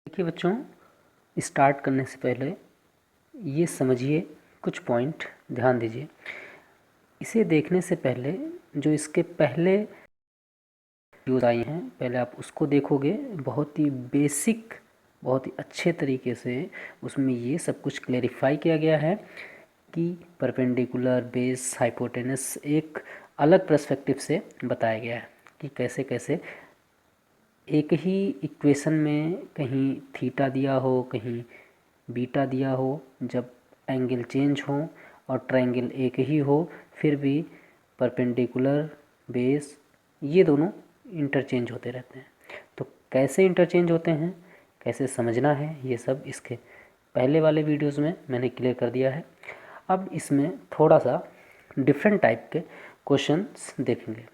देखिए बच्चों, स्टार्ट करने से पहले ये समझिए, कुछ पॉइंट ध्यान दीजिए। इसे देखने से पहले जो इसके पहले वीडियोस आई हैं, पहले आप उसको देखोगे। बहुत ही बेसिक, बहुत ही अच्छे तरीके से उसमें ये सब कुछ क्लेरिफाई किया गया है कि परपेंडिकुलर, बेस, हाइपोटेनस एक अलग पर्सपेक्टिव से बताया गया है कि कैसे कैसे एक ही इक्वेशन में कहीं थीटा दिया हो, कहीं बीटा दिया हो, जब एंगल चेंज हो और ट्रायंगल एक ही हो, फिर भी परपेंडिकुलर, बेस, ये दोनों इंटरचेंज होते रहते हैं। तो कैसे इंटरचेंज होते हैं, कैसे समझना है, ये सब इसके पहले वाले वीडियोस में मैंने क्लियर कर दिया है। अब इसमें थोड़ा सा डिफरेंट टाइप के क्वेश्चंस देखेंगे।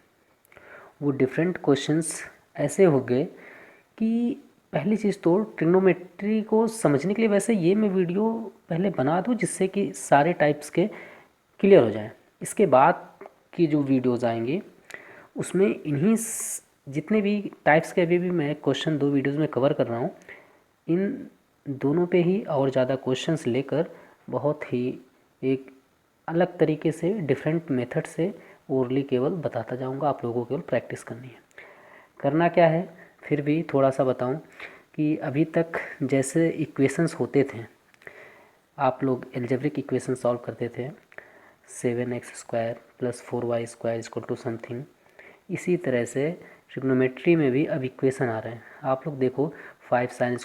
वो डिफरेंट क्वेश्चंस ऐसे हो गए कि पहली चीज़ तो ट्रिग्नोमेट्री को समझने के लिए, वैसे ये मैं वीडियो पहले बना दूँ जिससे कि सारे टाइप्स के क्लियर हो जाएं। इसके बाद की जो वीडियोज़ आएंगे उसमें इन्हीं जितने भी टाइप्स के अभी भी मैं क्वेश्चन 2 वीडियोज़ में कवर कर रहा हूँ, इन दोनों पे ही और ज़्यादा क्वेश्चंस लेकर बहुत ही एक अलग तरीके से डिफरेंट मेथड से ओरली केवल बताता जाऊंगा। आप लोगों को केवल प्रैक्टिस करनी है। करना क्या है, फिर भी थोड़ा सा बताऊं कि अभी तक जैसे इक्वेशंस होते थे, आप लोग एल्जेब्रिक इक्वेशन सॉल्व करते थे, 7x² + 4y² equal to something, इसी तरह से ट्रिग्नोमेट्री में भी अब इक्वेशन आ रहे हैं। आप लोग देखो, 5sin²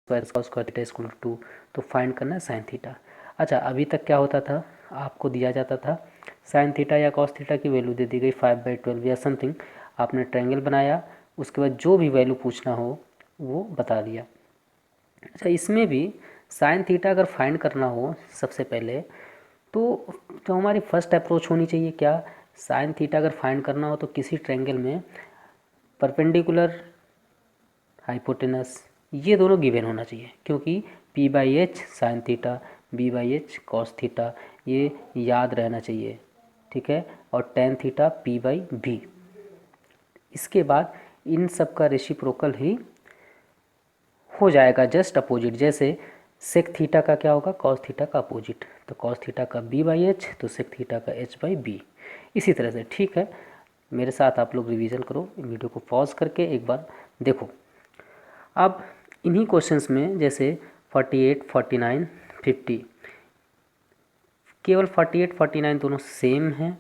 cos² theta equal to 2, तो फाइंड करना है साइन थीटा। अच्छा, अभी तक क्या होता था, आपको दिया जाता था साइन थीटा या कॉस थीटा की वैल्यू दे दी गई 5/12 या समथिंग, आपने ट्रायंगल बनाया, उसके बाद जो भी वैल्यू पूछना हो वो बता दिया। अच्छा, इसमें भी साइन थीटा अगर फाइंड करना हो सबसे पहले, तो जो हमारी फर्स्ट अप्रोच होनी चाहिए, क्या, साइन थीटा अगर फाइंड करना हो तो किसी ट्रायंगल में परपेंडिकुलर, हाइपोटेनस, ये दोनों गिवन होना चाहिए, क्योंकि p/h sine theta, b/h cos theta, ये याद रहना चाहिए, ठीक है। और टेन थीटा p/b। इसके बाद इन सब का रेसिप्रोकल ही हो जाएगा, जस्ट अपोजिट। जैसे सेक थीटा का क्या होगा, कॉस थीटा का अपोजिट, तो कॉस थीटा का b/h, तो सेक थीटा का h/b। इसी तरह से, ठीक है। मेरे साथ आप लोग रिवीजन करो, वीडियो को पॉज करके एक बार देखो। अब इन्हीं क्वेश्चंस में जैसे 48, 49, 50, केवल 48, 49 दोनों सेम हैं,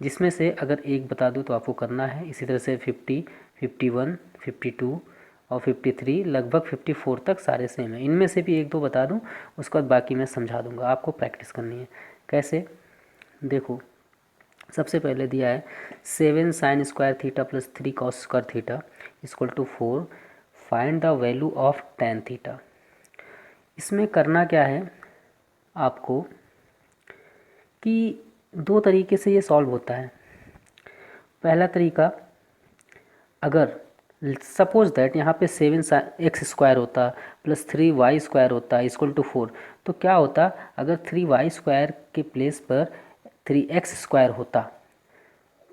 जिसमें से अगर एक बता दूं तो आपको करना है। इसी तरह से 50, 51, 52 और 53, लगभग 54 तक सारे सेम हैं। इनमें से भी एक दो बता दूं, उसके बाद बाकी मैं समझा दूंगा, आपको प्रैक्टिस करनी है। कैसे, देखो, सबसे पहले दिया है 7sin² theta + 3 cos² theta equal to 4, find the value of tan theta. इसमें करना क्या है आपको कि दो तरीके से ये सॉल्व होता है। पहला तरीका, अगर सपोज दैट यहाँ पे 7x² होता + 3y² होता इक्वल टू 4, तो क्या होता, अगर 3y² के प्लेस पर 3x² होता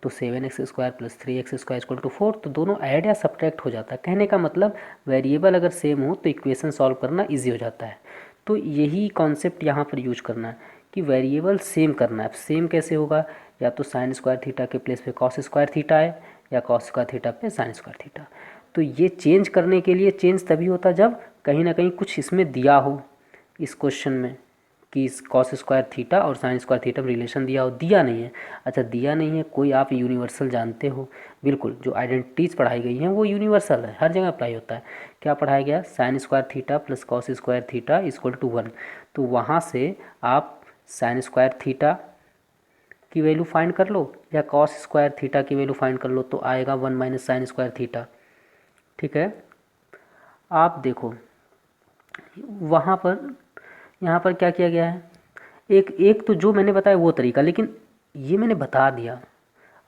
तो 7x² + 3x² इक्वल टू 4, तो दोनों ऐड या सब्ट्रैक्ट हो जाता है। कहने का मतलब, वेरिएबल अगर सेम हो तो इक्वेशन सॉल्व करना इजी हो जाता है। तो यही कॉन्सेप्ट यहाँ पर यूज करना है कि वेरिएबल सेम करना है। सेम कैसे होगा, या तो sin² थीटा के प्लेस पे cos² थीटा है, या cos² थीटा पे sin² थीटा। तो ये चेंज करने के लिए, चेंज तभी होता जब कहीं ना कहीं कुछ इसमें दिया हो, इस क्वेश्चन में, कि cos² थीटा और sin² थीटा में रिलेशन दिया हो। दिया नहीं है, अच्छा दिया नहीं है, कोई आप यूनिवर्सल जानते हो, बिल्कुल, जो आइडेंटिटीज़ पढ़ाई गई हैं वो यूनिवर्सल है, हर जगह अप्लाई होता है। क्या पढ़ाया गया, sin² theta + cos² theta equal to 1, तो वहाँ से आप sin² थीटा की वैल्यू फाइंड कर लो या cos² थीटा की वैल्यू फाइंड कर लो, तो आएगा 1 - sin² थीटा, ठीक है। आप देखो वहाँ पर, यहाँ पर क्या किया गया है, एक एक तो जो मैंने बताया वो तरीका, लेकिन ये मैंने बता दिया,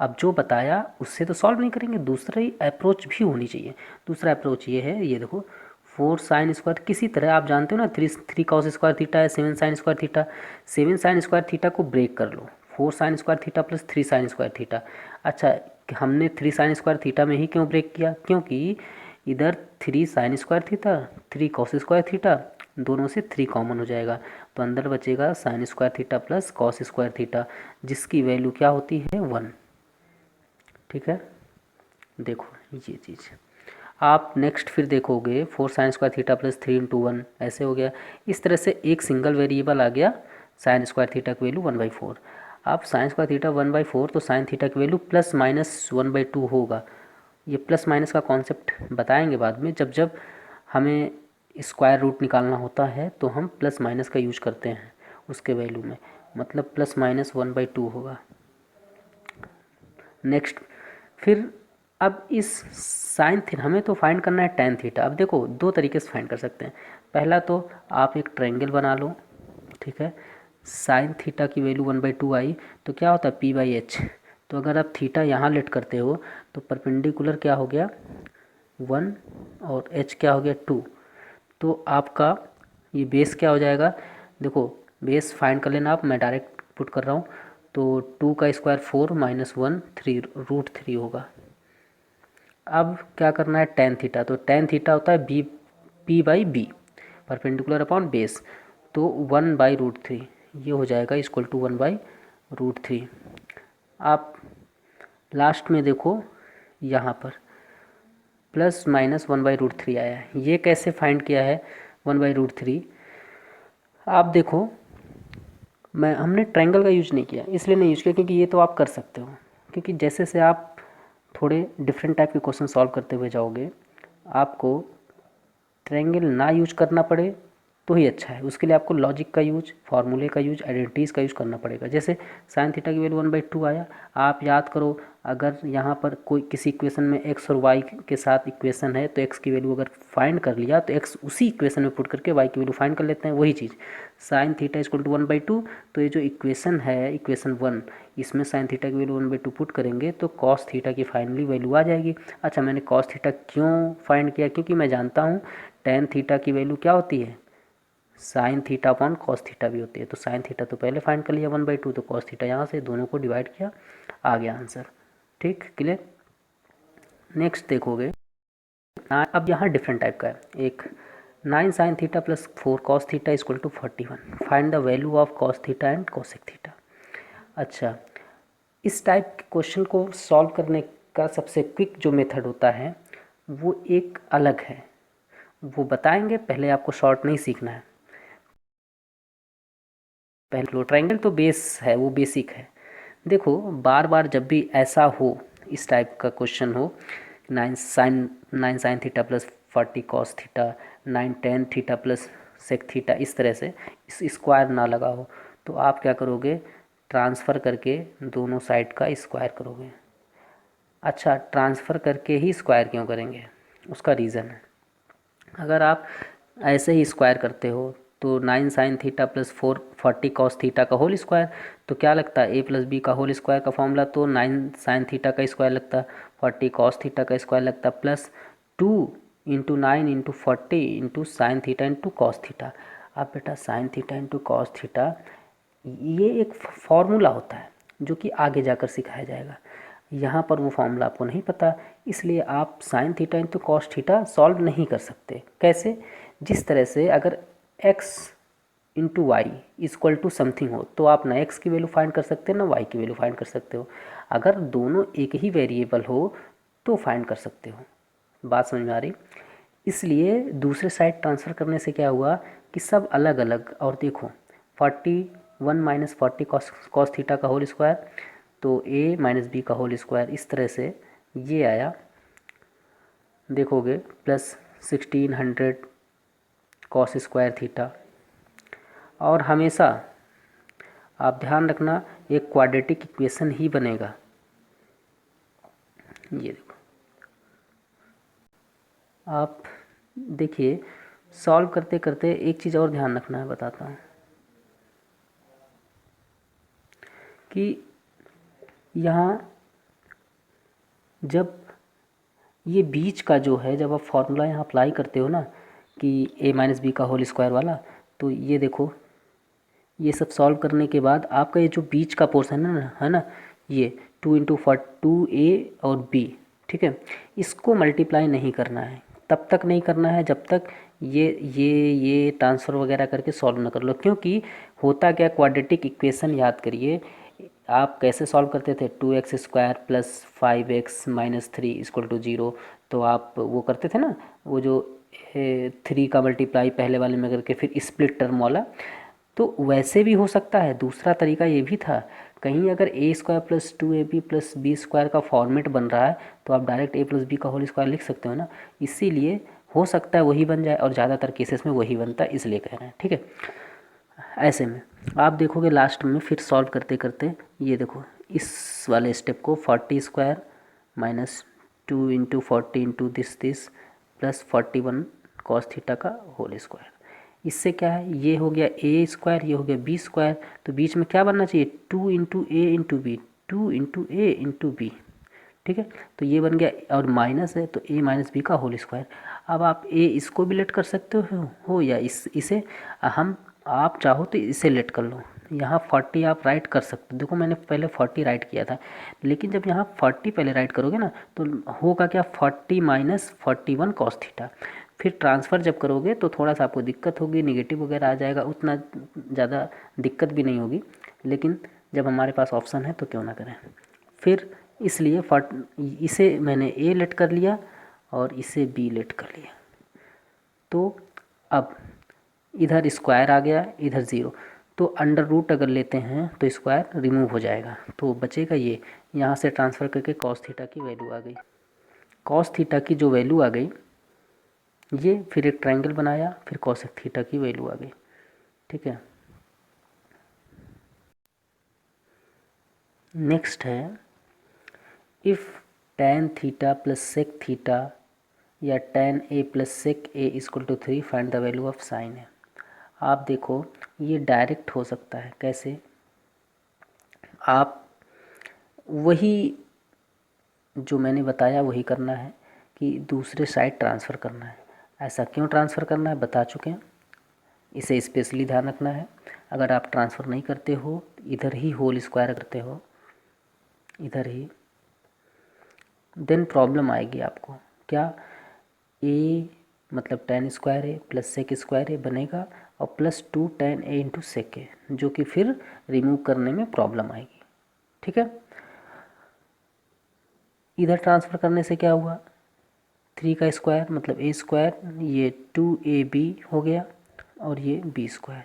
अब जो बताया उससे तो सॉल्व नहीं करेंगे, दूसरा ही अप्रोच भी होनी चाहिए। दूसरा अप्रोच ये है, ये देखो, 4sin², किसी तरह आप जानते हो ना, 3 cos² थीटा है, 7sin² थीटा, 7sin² थीटा को ब्रेक कर लो, 4sin² थीटा + 3sin² थीटा। अच्छा, हमने 3sin² थीटा में ही क्यों ब्रेक किया, क्योंकि इधर 3 sign square theta 3 cos square theta, दोनों से 3 कॉमन हो जाएगा, तो अंदर बचेगा sign square theta plus cos square theta, जिसकी वैल्यू क्या होती है 1। ठीक है, देखो ये चीज़ आप नेक्स्ट फिर देखोगे 4 sign square theta plus 3 into 1 ऐसे हो गया। इस तरह से एक सिंगल वेरिएबल आ गया साइन स्क्वायर थीटा की वैल्यू 1/4। अब साइन स्क्वायर थीटा 1/4 तो साइन थीटा की वैल्यू प्लस माइनस 1/2 होगा। ये प्लस माइनस का कॉन्सेप्ट बताएंगे बाद में, जब जब हमें स्क्वायर रूट निकालना होता है तो हम प्लस माइनस का यूज करते हैं उसके वैल्यू में, मतलब प्लस माइनस 1/2 होगा। नेक्स्ट फिर अब इस साइन थीटा हमें तो फाइंड करना है टेन थीटा। अब देखो दो तरीके से फाइंड कर सकते हैं। पहला तो आप एक ट्रायंगल बना लो, ठीक है, साइन थीटा की वैल्यू 1/2 आई तो क्या होता है p/h। तो अगर आप थीटा यहाँ लेट करते हो तो परपेंडिकुलर क्या हो गया 1 और h क्या हो गया 2, तो आपका ये बेस क्या हो जाएगा, देखो बेस फाइंड कर लेना आप, मैं डायरेक्ट पुट कर रहा हूँ। तो 2 का स्क्वायर 4 माइनस 1 3 √3 होगा। अब क्या करना है टेन थीटा, तो टेन थीटा होता है p/b परपेंडिकुलर अपॉन बेस, तो 1/√3 ये हो जाएगा इक्वल टू 1/√3। आप लास्ट में देखो यहाँ पर प्लस माइनस 1/√3 आया है। ये कैसे फाइंड किया है 1/√3, आप देखो हमने ट्रायंगल का यूज नहीं किया, इसलिए नहीं यूज किया क्योंकि ये तो आप कर सकते हो, क्योंकि जैसे से आप थोड़े डिफरेंट टाइप के क्वेश्चन सॉल्व करते हुए जाओगे आपको ट्रायंगल ना यूज करना पड़े तो ही अच्छा है। उसके लिए आपको लॉजिक का यूज, फार्मूले का यूज, आइडेंटिटीज़ का यूज करना पड़ेगा। जैसे साइन थीटा की वैल्यू 1/2 आया, आप याद करो अगर यहाँ पर कोई किसी इक्वेशन में एक्स और वाई के साथ इक्वेशन है तो एक्स की वैल्यू अगर फाइंड कर लिया तो एक्स उसी इक्वेशन में पुट करके वाई की वैल्यू फाइंड कर लेते हैं। वही चीज़ साइन थीटा इक्वल टू 1/2, तो ये जो इक्वेशन है इक्वेशन 1, इसमें साइन थीटा की वैल्यू 1/2 पुट करेंगे तो कॉस थीटा की फाइनली वैल्यू आ जाएगी। अच्छा, मैंने कॉस थीटा क्यों फाइंड किया, क्योंकि मैं जानता हूँ टेन थीटा की वैल्यू क्या होती है sine theta upon cos theta भी होती है। तो साइन थीटा तो पहले फाइंड कर लिया 1/2, तो कॉस थीटा यहाँ से दोनों को डिवाइड किया, आ गया आंसर। ठीक, क्लियर। नेक्स्ट देखोगे अब यहाँ डिफरेंट टाइप का है, एक 9 sine theta plus 4 cos theta equal to 41, find the value of cos theta and cosec theta. अच्छा, इस टाइप के क्वेश्चन को सॉल्व करने का सबसे क्विक जो मेथड होता है वो एक अलग है, वो बताएंगे, पहले आपको शॉर्ट नहीं सीखना है। पहले लो ट्रायंगल तो बेस है, वो बेसिक है। देखो बार बार जब भी ऐसा हो इस टाइप का क्वेश्चन हो 9 sine theta plus 40 cos theta 9 tan theta plus sec theta, इस तरह से इस स्क्वायर ना लगा हो तो आप क्या करोगे ट्रांसफ़र करके दोनों साइड का स्क्वायर करोगे। अच्छा, ट्रांसफ़र करके ही स्क्वायर क्यों करेंगे, उसका रीज़न है। अगर आप ऐसे ही स्क्वायर करते हो तो 9 sine theta plus 40 cos theta का होल स्क्वायर, तो क्या लगता है a+b का होल स्क्वायर का फॉर्मूला तो 9 साइन थीटा का स्क्वायर लगता, 40 कॉस थीटा का स्क्वायर लगता, plus 2 into 9 into 40 into sine theta into cos theta. अब बेटा sign theta into cos theta ये एक फार्मूला होता है जो कि आगे जाकर सिखाया जाएगा। यहाँ पर वो फार्मूला आपको नहीं पता, इसलिए आप sine theta into cos theta solve नहीं कर सकते। कैसे, जिस तरह से अगर x into y equal to something हो तो आप ना x की वैल्यू फाइंड कर सकते हो ना y की वैल्यू फाइंड कर सकते हो। अगर दोनों एक ही वेरिएबल हो तो फाइंड कर सकते हो। बात समझ में आ रही। इसलिए दूसरे साइड ट्रांसफ़र करने से क्या हुआ कि सब अलग अलग, और देखो 41 माइनस 40 कॉस थीटा का होल स्क्वायर तो a माइनस बी का होल स्क्वायर, इस तरह से ये आया। देखोगे प्लस 1600 कॉस स्क्वायर थीटा, और हमेशा आप ध्यान रखना एक क्वाड्रेटिक इक्वेशन ही बनेगा। ये देखो आप देखिए सॉल्व करते करते एक चीज़ और ध्यान रखना है, बताता हूँ कि यहाँ जब ये बीच का जो है, जब आप फॉर्मूला यहाँ अप्लाई करते हो ना कि a माइनस बी का होल स्क्वायर वाला, तो ये देखो ये सब सॉल्व करने के बाद आपका ये जो बीच का पोर्शन है ना ये 2 इंटू 2a और b, ठीक है, इसको मल्टीप्लाई नहीं करना है। तब तक नहीं करना है जब तक ये ट्रांसफ़र वगैरह करके सॉल्व ना कर लो, क्योंकि होता क्या, क्वाड्रेटिक इक्वेशन याद करिए आप कैसे सॉल्व करते थे, 2x² + 5x - 3 = 0। तो आप वो करते थे ना, वो जो 3 का मल्टीप्लाई पहले वाले में करके फिर स्प्लिट टर्म वाला। तो वैसे भी हो सकता है, दूसरा तरीका ये भी था, कहीं अगर a² + 2ab + b² का फॉर्मेट बन रहा है तो आप डायरेक्ट a + b का होल स्क्वायर लिख सकते हो ना। इसीलिए हो सकता है वही बन जाए, और ज़्यादातर केसेस में वही बनता है, इसलिए कह रहे हैं, ठीक है। ऐसे में आप देखोगे लास्ट में फिर सॉल्व करते करते, ये देखो इस वाले स्टेप को 40² - 2 × 40 × दिस + 41 cos थीटा का होल स्क्वायर। इससे क्या है, ये हो गया a², ये हो गया b², तो बीच में क्या बनना चाहिए, 2 × a × b, 2 × a × b, ठीक है। तो ये बन गया, और माइनस है तो a - b का होल स्क्वायर। अब आप a इसको भी लेट कर सकते हो या इसे हम आप चाहो तो इसे लेट कर लो। यहाँ 40 आप राइट कर सकते हो, देखो मैंने पहले 40 राइट किया था, लेकिन जब यहाँ 40 पहले राइट करोगे ना तो होगा क्या, 40 - 41 cos थीटा। फिर ट्रांसफ़र जब करोगे तो थोड़ा सा आपको दिक्कत होगी, निगेटिव वगैरह आ जाएगा, उतना ज़्यादा दिक्कत भी नहीं होगी, लेकिन जब हमारे पास ऑप्शन है तो क्यों ना करें। फिर इसलिए इसे मैंने a लेट कर लिया और इसे b लेट कर लिया। तो अब इधर स्क्वायर आ गया, इधर 0, तो अंडर रूट अगर लेते हैं तो स्क्वायर रिमूव हो जाएगा, तो बचेगा ये, यहाँ से ट्रांसफ़र करके cos थीटा की वैल्यू आ गई। cos थीटा की जो वैल्यू आ गई, ये फिर एक ट्रायंगल बनाया, फिर cosec थीटा की वैल्यू आ गई, ठीक है। नेक्स्ट है, if tan theta + sec theta या tan a + sec a = 3 find the value of sine है। आप देखो ये डायरेक्ट हो सकता है, कैसे, आप वही जो मैंने बताया वही करना है कि दूसरे साइड ट्रांसफ़र करना है। ऐसा क्यों ट्रांसफ़र करना है बता चुके हैं, इसे स्पेशली ध्यान रखना है। अगर आप ट्रांसफ़र नहीं करते हो, इधर ही होल स्क्वायर करते हो, इधर ही, देन प्रॉब्लम आएगी आपको। क्या, a मतलब tan² a + sec² a बनेगा और +2 tan a × sec a, जो कि फिर रिमूव करने में प्रॉब्लम आएगी, ठीक है। इधर ट्रांसफ़र करने से क्या हुआ, 3 का स्क्वायर मतलब a², ये 2ab हो गया और ये b²।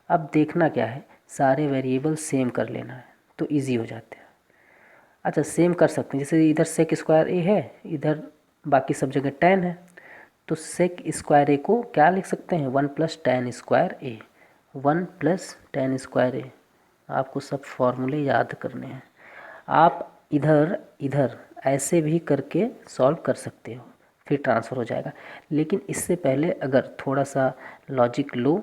अब देखना क्या है, सारे वेरिएबल सेम कर लेना है तो इजी हो जाते हैं। अच्छा सेम कर सकते हैं, जैसे इधर sec² a है, इधर बाकी सब जगह tan है, तो sec² a को क्या लिख सकते हैं, 1 + tan² a, 1 + tan² a। आपको सब फॉर्मूले याद करने हैं। आप इधर इधर ऐसे भी करके सॉल्व कर सकते हो, फिर ट्रांसफ़र हो जाएगा। लेकिन इससे पहले अगर थोड़ा सा लॉजिक लो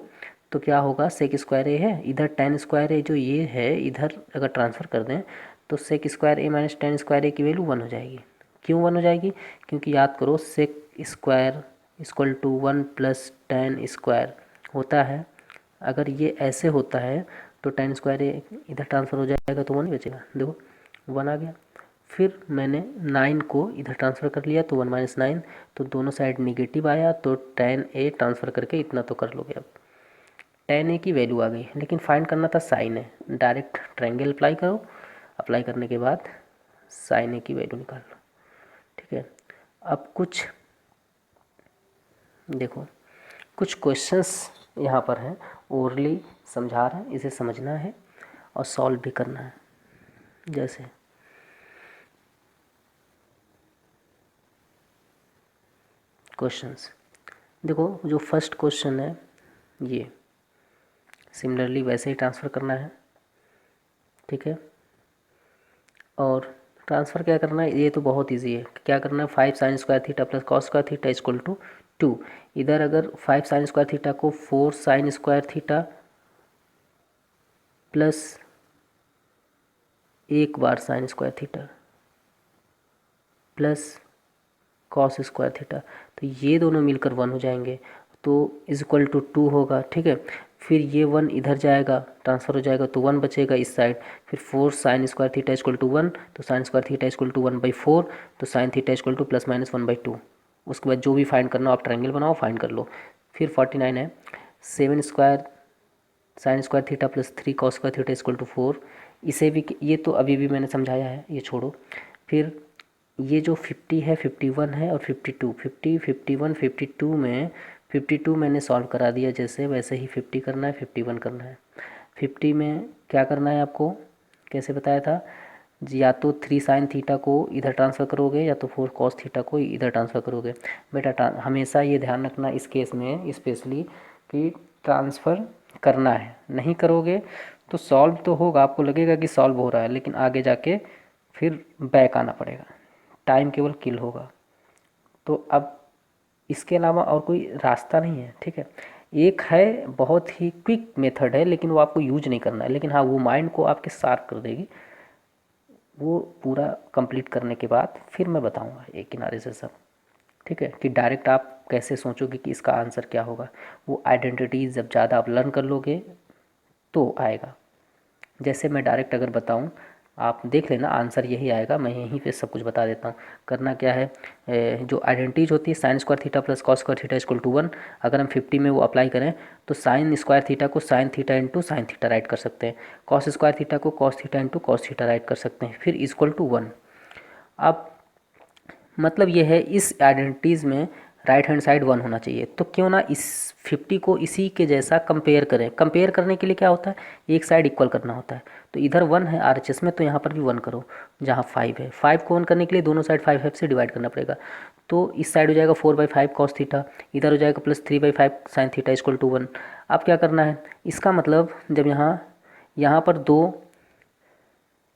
तो क्या होगा, sec² a है, इधर tan² a जो ये है, इधर अगर ट्रांसफ़र कर दें तो sec² a - tan² a की वैल्यू 1 हो जाएगी। क्यों 1 हो जाएगी, क्योंकि याद करो sec² = 1 + tan² होता है। अगर ये ऐसे होता है तो tan² a इधर ट्रांसफ़र हो जाएगा तो 1 ही बचेगा, देखो 1 आ गया। फिर मैंने 9 को इधर ट्रांसफ़र कर लिया तो 1 - 9, तो दोनों साइड निगेटिव आया, तो tan a ट्रांसफ़र करके इतना तो कर लोगे। अब tan a की वैल्यू आ गई, लेकिन फाइंड करना था साइन है, डायरेक्ट ट्रायंगल अप्लाई करो, अप्लाई करने के बाद साइन a की वैल्यू निकाल लो, ठीक है। अब कुछ देखो, कुछ क्वेश्चंस यहाँ पर हैं, ओरली समझा रहे हैं, इसे समझना है और सॉल्व भी करना है। जैसे क्वेश्चंस देखो, जो फर्स्ट क्वेश्चन है ये सिमिलरली वैसे ही ट्रांसफ़र करना है, ठीक है। और ट्रांसफ़र क्या करना है, ये तो बहुत इजी है। क्या करना है, 5 sin² थीटा + cos² थीटा = 2। इधर अगर 5 sin² थीटा को 4 sin² थीटा प्लस 1 बार sin² theta plus cos² theta, तो ये दोनों मिलकर 1 हो जाएंगे, तो = 2 होगा, ठीक है। फिर ये 1 इधर जाएगा, ट्रांसफ़र हो जाएगा तो 1 बचेगा इस साइड। फिर 4 sin² थीटा = 1, तो sin² थीटा = 1/4, तो sin थीटा = ±1/2। उसके बाद जो भी फाइंड करना हो आप ट्रायंगल बनाओ, फाइंड कर लो। फिर 49 है 7 square sine square theta plus 3 cos square theta equal to 4। इसे भी, ये तो अभी भी मैंने समझाया है, ये छोड़ो। फिर ये जो 50 है, 51 है और 52, 50, 51, 52 में 52 मैंने सॉल्व करा दिया, जैसे वैसे ही 50 करना है, 51 करना है। 50 में क्या करना है आपको, कैसे बताया था, या तो 3 साइन थीटा को इधर ट्रांसफ़र करोगे या तो 4 कॉस थीटा को इधर ट्रांसफ़र करोगे। बेटा हमेशा ये ध्यान रखना इस केस में स्पेशली कि ट्रांसफ़र करना है, नहीं करोगे तो सॉल्व तो होगा, आपको लगेगा कि सॉल्व हो रहा है, लेकिन आगे जाके फिर बैक आना पड़ेगा, टाइम केवल किल होगा। तो अब इसके अलावा और कोई रास्ता नहीं है, ठीक है। एक है बहुत ही क्विक मेथड है, लेकिन वो आपको यूज नहीं करना है, लेकिन हाँ वो माइंड को आपके शार्प कर देगी। वो पूरा कंप्लीट करने के बाद फिर मैं बताऊंगा एक किनारे से सब, ठीक है, कि डायरेक्ट आप कैसे सोचोगे कि इसका आंसर क्या होगा। वो आइडेंटिटीज़ जब ज़्यादा आप लर्न कर लोगे तो आएगा। जैसे मैं डायरेक्ट अगर बताऊं, आप देख लेना आंसर यही आएगा, मैं यहीं पे सब कुछ बता देता हूँ। करना क्या है, जो आइडेंटिटीज होती है sine square theta plus cos square theta equal to 1, अगर हम 50 में वो अप्लाई करें तो साइन स्क्वायर थीटा को sine theta into sine theta write कर सकते हैं, कॉस स्क्वायर थीटा को cos theta into cos theta write कर सकते हैं, फिर इक्वल टू 1। अब मतलब ये है इस आइडेंटिटीज़ में राइट हैंड साइड 1 होना चाहिए, तो क्यों ना इस 50 को इसी के जैसा कंपेयर करें। कंपेयर करने के लिए क्या होता है, एक साइड इक्वल करना होता है। तो इधर 1 है RHS में, तो यहाँ पर भी 1 करो, जहाँ 5 है 5 को 1 करने के लिए दोनों साइड 5 से डिवाइड करना पड़ेगा। तो इस साइड हो जाएगा 4/5 कॉस थीटा, इधर हो जाएगा plus 3/5 sine theta equal to 1। अब क्या करना है, इसका मतलब जब यहाँ पर दो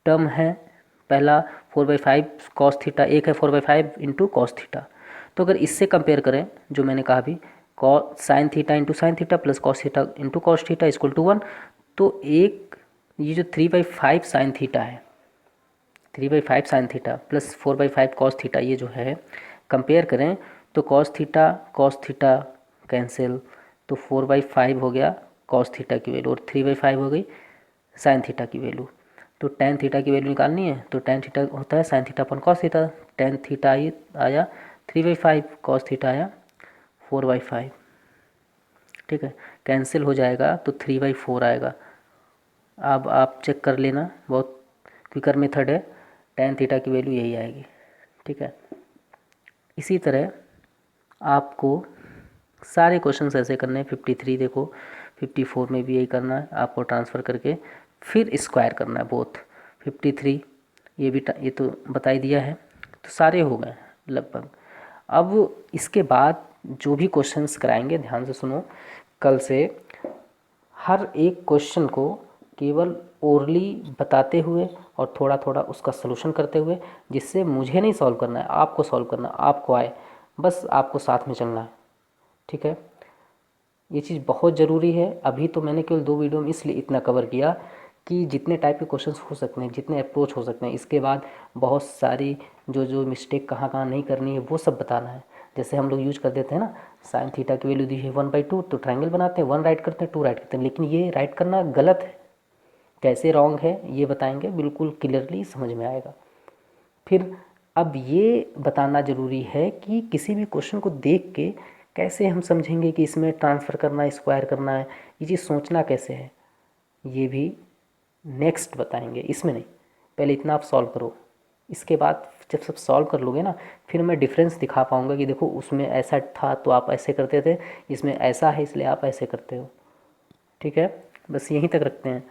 टर्म है, पहला 4/5 कॉस थीटा, एक है 4/5 इंटू कॉस थीटा, तो अगर इससे कंपेयर करें जो मैंने कहा भी, sine theta into sine theta plus cos theta into cos theta equal to 1, तो एक ये जो 3/5 साइन थीटा है, 3/5 sine theta plus 4/5 cos theta, ये जो है कंपेयर करें तो कॉस थीटा कैंसिल, तो 4/5 हो गया कॉस थीटा की वैल्यू और 3/5 हो गई साइन थीटा की वैल्यू। तो टेन थीटा की वैल्यू निकालनी है, तो टेन थीटा होता है साइन थीटा अपन कॉस थीटा, टेन थीटा आया 3/5, कॉस थीटा आया 4/5, ठीक है, कैंसिल हो जाएगा तो 3/4 आएगा। अब आप चेक कर लेना, बहुत क्विकर मेथड है, टेन थीटा की वैल्यू यही आएगी, ठीक है। इसी तरह आपको सारे क्वेश्चन ऐसे करने हैं। 53 देखो, 54 में भी यही करना है आपको, ट्रांसफ़र करके फिर स्क्वायर करना है बोथ। 53 ये तो बता ही दिया है, तो सारे हो गए लगभग। अब इसके बाद जो भी क्वेश्चंस कराएंगे ध्यान से सुनो, कल से हर एक क्वेश्चन को केवल ओरली बताते हुए और थोड़ा थोड़ा उसका सलूशन करते हुए, जिससे मुझे नहीं सॉल्व करना है, आपको सॉल्व करना है, आपको आए, बस आपको साथ में चलना है, ठीक है। ये चीज़ बहुत ज़रूरी है। अभी तो मैंने केवल 2 वीडियो में इसलिए इतना कवर किया कि जितने टाइप के क्वेश्चंस हो सकते हैं, जितने अप्रोच हो सकते हैं, इसके बाद बहुत सारी जो मिस्टेक कहाँ कहाँ नहीं करनी है वो सब बताना है। जैसे हम लोग यूज कर देते हैं ना, साइन थीटा की वैल्यू दी है 1/2, तो ट्रायंगल बनाते हैं, 1 राइट करते हैं, 2 राइट करते हैं, लेकिन ये राइट करना गलत है। कैसे रॉन्ग है ये बताएंगे, बिल्कुल क्लियरली समझ में आएगा। फिर अब ये बताना ज़रूरी है कि किसी भी क्वेश्चन को देख के कैसे हम समझेंगे कि इसमें ट्रांसफ़र करना है, स्क्वायर करना है, ये चीज़ सोचना कैसे है, ये भी नेक्स्ट बताएंगे, इसमें नहीं। पहले इतना आप सॉल्व करो, इसके बाद जब सब सॉल्व कर लोगे ना, फिर मैं डिफरेंस दिखा पाऊँगा कि देखो उसमें ऐसा था तो आप ऐसे करते थे, इसमें ऐसा है इसलिए आप ऐसे करते हो, ठीक है। बस यहीं तक रखते हैं।